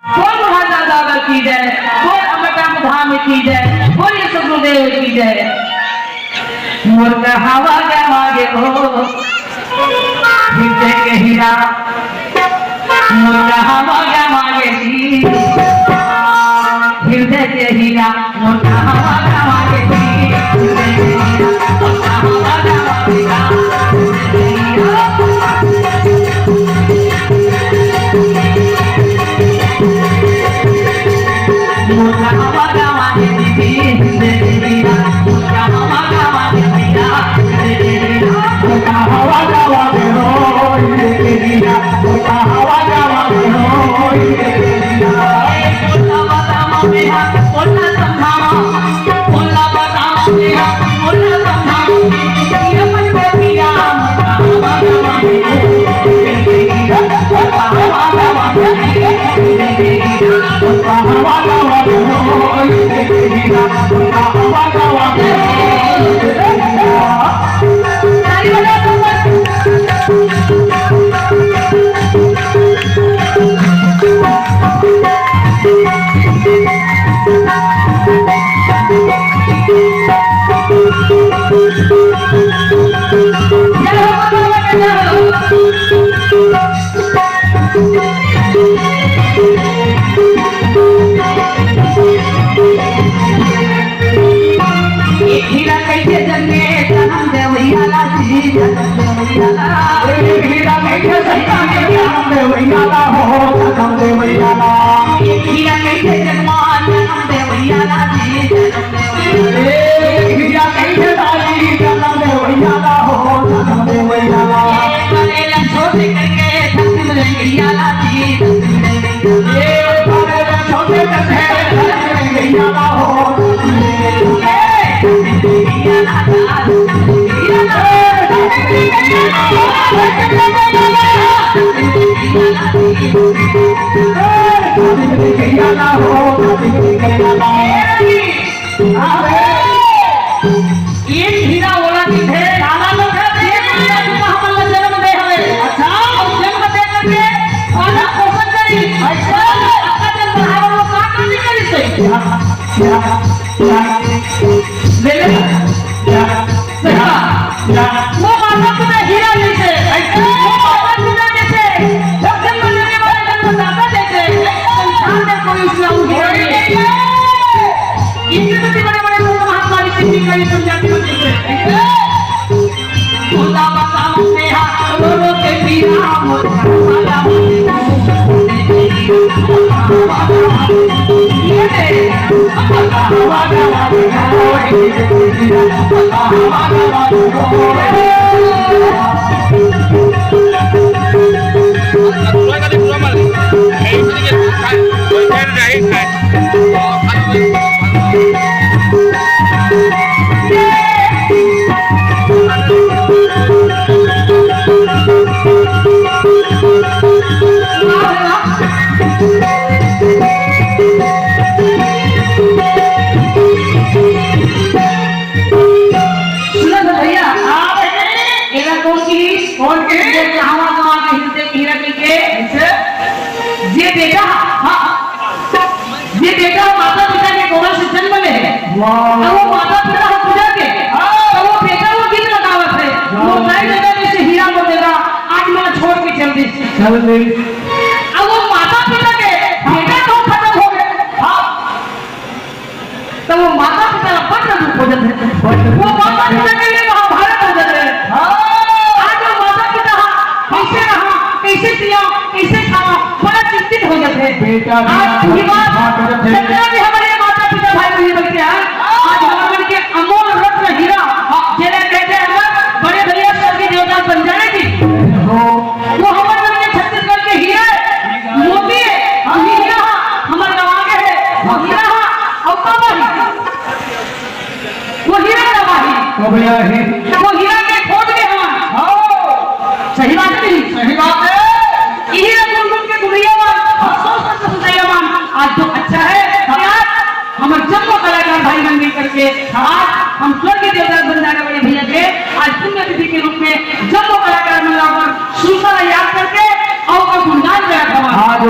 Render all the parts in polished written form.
बोल महाराज दादा की जय, बोल अमरनाथ धाम की जय, बोल सदगुरुदेव की जय। मुर्गा हवा गवागे हो हृदय के हीरा, मुर्गा हवा गवागे हृदय के हीरा, मुर्गा हवा गवागे हृदय के हीरा, मुर्गा हवा गवागे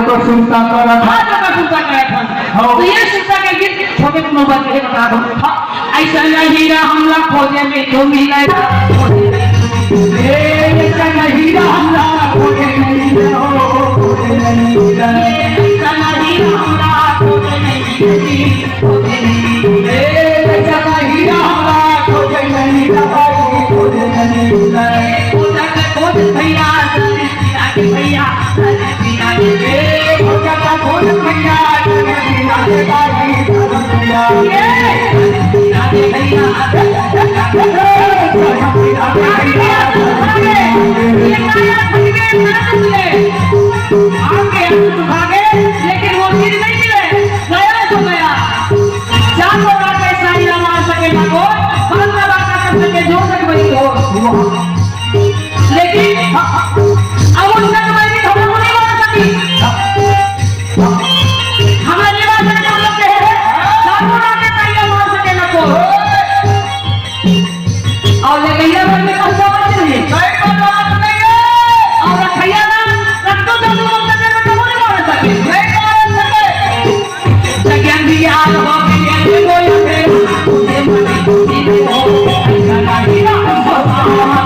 तो को सुनता करा था। हाँ तो सुनता करा था। तो ये सुनता का गीत छोटे तुम बात के बता दो। ऐसा नहीं रहा हमला खोजे में जो मिला ऐसा नहीं रहा हमला खोजे नहीं खोजे नहीं ऐसा नहीं रहा हमला खोजे नहीं खोजे नहीं ऐसा नहीं रहा हमला खोजे नहीं खोजे नहीं खोज भैया भैया खोज भैया लेकिन वो चीज नहीं मिले गया तो गया चार लोग आके सारी मार सके ना को पांच लोग आके कर सके जो तक वही हो लेकिन अब उन तक वही हम लोग नहीं मार सकी हमारे बात में हम लोग कहे चार लोग आके सारी मार सके ना को और लेकिन ये बात में कौन सा बात नहीं और रखैया ना रखो तो तुम तक में नहीं मार सके ज्ञान दिया हो गया कोई उसे मने हो ऐसा नहीं रहा